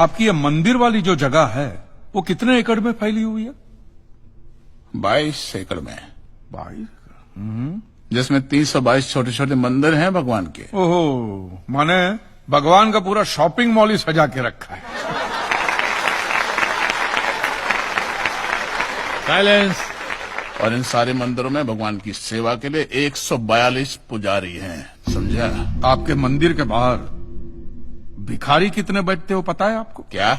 आपकी ये मंदिर वाली जो जगह है वो कितने एकड़ में फैली हुई है? 22 एकड़ में, 22। जिसमें 322 छोटे छोटे मंदिर हैं भगवान के। ओहो, माने भगवान का पूरा शॉपिंग मॉल ही सजा के रखा है। साइलेंस। और इन सारे मंदिरों में भगवान की सेवा के लिए 142 पुजारी हैं, समझा? आपके मंदिर के बाहर भिखारी कितने बैठते हो पता है आपको? क्या?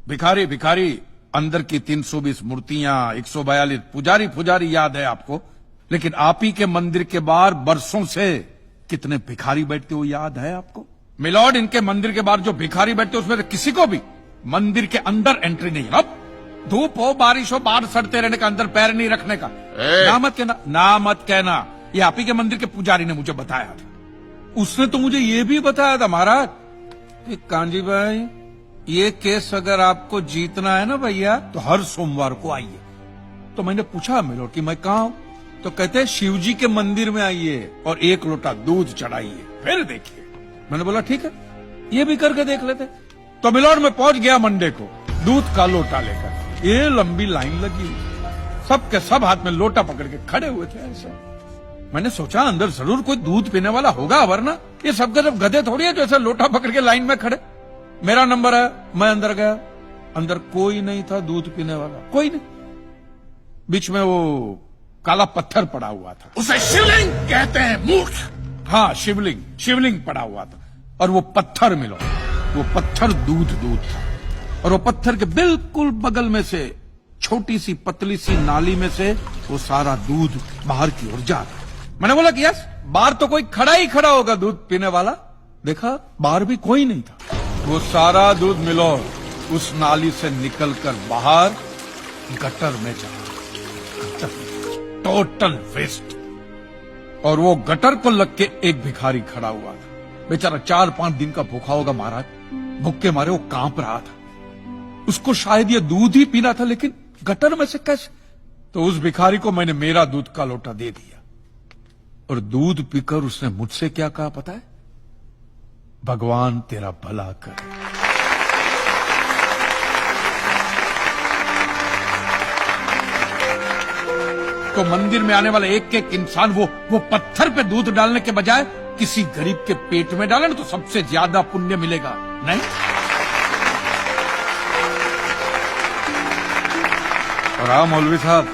भिखारी भिखारी अंदर की 320 मूर्तियां, 142 पुजारी पुजारी याद है आपको, लेकिन आप ही के मंदिर के बाहर बरसों से कितने भिखारी बैठते हो याद है आपको? मिलॉर्ड, इनके मंदिर के बाहर जो भिखारी बैठते उसमें से किसी को भी मंदिर के अंदर एंट्री नहीं। अब धूप हो बारिश हो बाहर सड़ते रहने का, अंदर पैर नहीं रखने का। ना मत कहना, ना मत कहना। ये आप ही के मंदिर के पुजारी ने मुझे बताया था। उसने तो मुझे ये भी बताया था महाराज कि कांजी भाई, ये केस अगर आपको जीतना है ना भैया तो हर सोमवार को आइए। तो मैंने पूछा मिलॉर्ड कि मैं कहाँ हूं? तो कहते हैं शिव जी के मंदिर में आइए और 1 लोटा दूध चढ़ाइए, फिर देखिए। मैंने बोला ठीक है, ये भी करके देख लेते। तो मिलॉर्ड में पहुंच गया मंडे को दूध का लोटा लेकर। ये लंबी लाइन लगी, सबके सब हाथ में लोटा पकड़ के खड़े हुए थे ऐसे। मैंने सोचा अंदर जरूर कोई दूध पीने वाला होगा, वरना ये सब गधे थोड़ी है जो ऐसा लोटा पकड़ के लाइन में खड़े। मेरा नंबर है, मैं अंदर गया, अंदर कोई नहीं था दूध पीने वाला, कोई नहीं। बीच में वो काला पत्थर पड़ा हुआ था, उसे शिवलिंग कहते हैं मूर्ख। हाँ, शिवलिंग पड़ा हुआ था। और वो पत्थर मिलो, वो पत्थर दूध था। और वो पत्थर के बिल्कुल बगल में से छोटी सी पतली सी नाली में से वो सारा दूध बाहर की ओर जा रहा। मैंने बोला कि यस, बाहर तो कोई खड़ा होगा दूध पीने वाला। देखा बाहर भी कोई नहीं था। वो सारा दूध मिलो उस नाली से निकलकर बाहर गटर में जा रहा, टोटल वेस्ट। और वो गटर को लग के एक भिखारी खड़ा हुआ था, बेचारा 4-5 दिन का भूखा होगा महाराज, भूख के मारे वो कांप रहा था। उसको शायद ये दूध ही पीना था, लेकिन गटर में से कैसे? तो उस भिखारी को मैंने मेरा दूध का लोटा दे दिया और दूध पीकर उसने मुझसे क्या कहा पता है? भगवान तेरा भला करे। तो मंदिर में आने वाला एक एक इंसान वो पत्थर पे दूध डालने के बजाय किसी गरीब के पेट में डाले ना तो सबसे ज्यादा पुण्य मिलेगा, नहीं? और हाँ मौलवी साहब,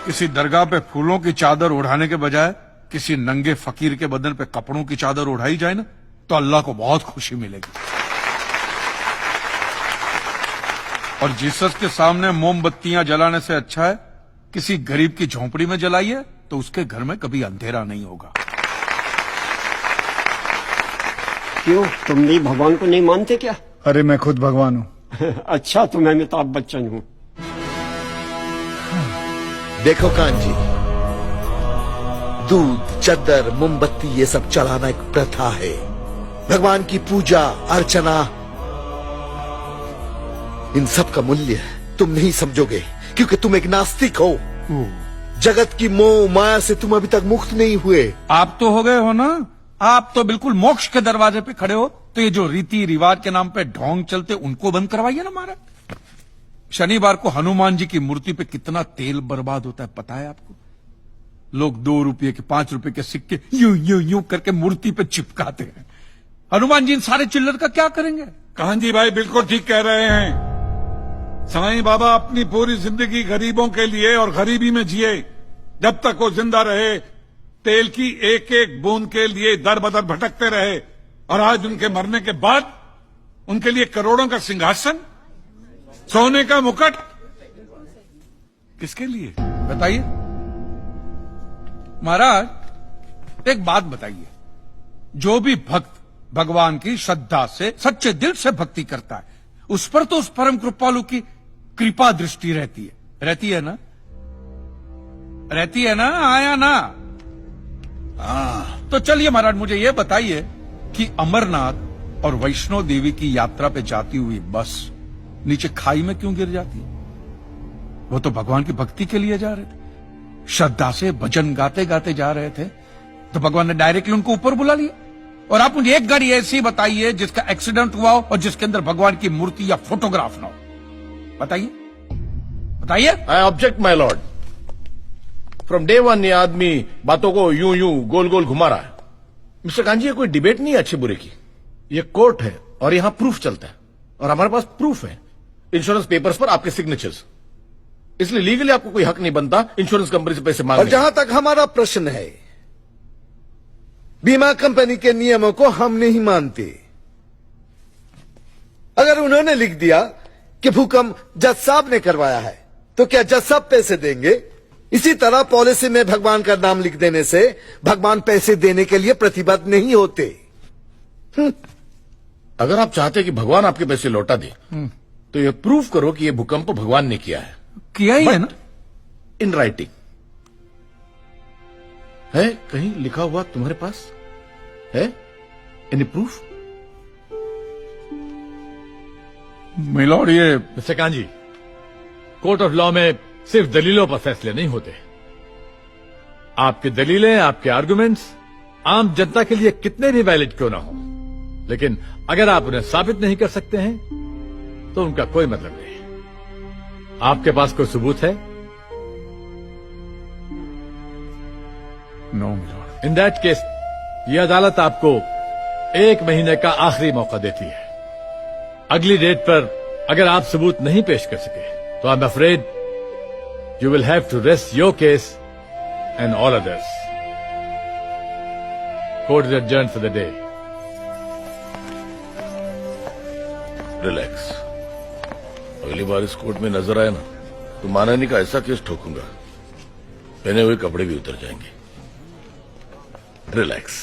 किसी दरगाह पे फूलों की चादर ओढ़ाने के बजाय किसी नंगे फकीर के बदन पे कपड़ों की चादर ओढ़ाई जाए ना तो अल्लाह को बहुत खुशी मिलेगी। और जीसस के सामने मोमबत्तियां जलाने से अच्छा है किसी गरीब की झोंपड़ी में जलाइए, तो उसके घर में कभी अंधेरा नहीं होगा। क्यों, तुम भी भगवान को नहीं मानते क्या? अरे मैं खुद भगवान हूँ। अच्छा, तो मैं अमिताभ बच्चन हूँ। देखो कांजी, दूध, चद्दर, मोमबत्ती ये सब चलाना एक प्रथा है। भगवान की पूजा अर्चना, इन सब का मूल्य तुम नहीं समझोगे क्योंकि तुम एक नास्तिक हो। जगत की मोह माया से तुम अभी तक मुक्त नहीं हुए। आप तो हो गए हो ना, आप तो बिल्कुल मोक्ष के दरवाजे पे खड़े हो। तो ये जो रीति रिवाज के नाम पे ढोंग चलते उनको बंद करवाइए ना महाराज। शनिवार को हनुमान जी की मूर्ति पे कितना तेल बर्बाद होता है पता है आपको? लोग 2 रुपये के 5 रुपये के सिक्के यूं यूं यूं करके मूर्ति पे चिपकाते हैं। हनुमान जी इन सारे चिल्लर का क्या करेंगे? कांजी भाई बिल्कुल ठीक कह रहे हैं। साईं बाबा अपनी पूरी जिंदगी गरीबों के लिए और गरीबी में जिए। जब तक वो जिंदा रहे तेल की एक एक बूंद के लिए दर बदर भटकते रहे, और आज उनके मरने के बाद उनके लिए करोड़ों का सिंहासन, सोने का मुकुट, किसके लिए बताइए महाराज। एक बात बताइए, जो भी भक्त भगवान की श्रद्धा से सच्चे दिल से भक्ति करता है उस पर तो उस परम कृपालु की कृपा दृष्टि रहती है ना? रहती है ना? आया ना? तो चलिए महाराज, मुझे यह बताइए कि अमरनाथ और वैष्णो देवी की यात्रा पे जाती हुई बस नीचे खाई में क्यों गिर जाती है? वो तो भगवान की भक्ति के लिए जा रहे थे, श्रद्धा से भजन गाते गाते जा रहे थे, तो भगवान ने डायरेक्टली उनको ऊपर बुला लिया। और आप मुझे एक गाड़ी ऐसी बताइए जिसका एक्सीडेंट हुआ हो और जिसके अंदर भगवान की मूर्ति या फोटोग्राफ ना हो। बताइए बताइए। I object my Lord. From day one ये आदमी बातों को यूं यूं गोल गोल घुमा रहा है। मिस्टर कांजी, ये कोई डिबेट नहीं है अच्छे बुरे की, ये कोर्ट है और यहां प्रूफ चलता है और हमारे पास प्रूफ है, इंश्योरेंस पेपर्स पर आपके सिग्नेचर्स। इसलिए लीगली आपको कोई हक नहीं बनता इंश्योरेंस कंपनी से पैसे मांगने और जहां तक हमारा प्रश्न है, बीमा कंपनी के नियमों को हम नहीं मानते। अगर उन्होंने लिख दिया कि भूकंप जज साहब ने करवाया है, तो क्या जज साहब पैसे देंगे? इसी तरह पॉलिसी में भगवान का नाम लिख देने से भगवान पैसे देने के लिए प्रतिबद्ध नहीं होते। अगर आप चाहते कि भगवान आपके पैसे लौटा दे तो ये प्रूफ करो कि ये भूकंप भगवान ने किया है। किया ही है ना। इन राइटिंग है, कहीं लिखा हुआ तुम्हारे पास है? Any proof? मिलॉर्ड, ये mister kanji, court of law में सिर्फ दलीलों पर फैसले नहीं होते। आपकी दलीलें, आपके आर्गुमेंट्स आम जनता के लिए कितने भी वैलिड क्यों ना हो, लेकिन अगर आप उन्हें साबित नहीं कर सकते हैं तो उनका कोई मतलब नहीं। आपके पास कोई सबूत है? No milord. In that case यह अदालत आपको 1 महीने का आखिरी मौका देती है। अगली डेट पर अगर आप सबूत नहीं पेश कर सके तो I am afraid you will have to rest your case and all others. Court is adjourned for the day. Relax. अगली बार इस कोर्ट में नजर आए ना तो मानहानि का ऐसा केस ठोकूंगा, पहने हुए कपड़े भी उतर जाएंगे। रिलैक्स।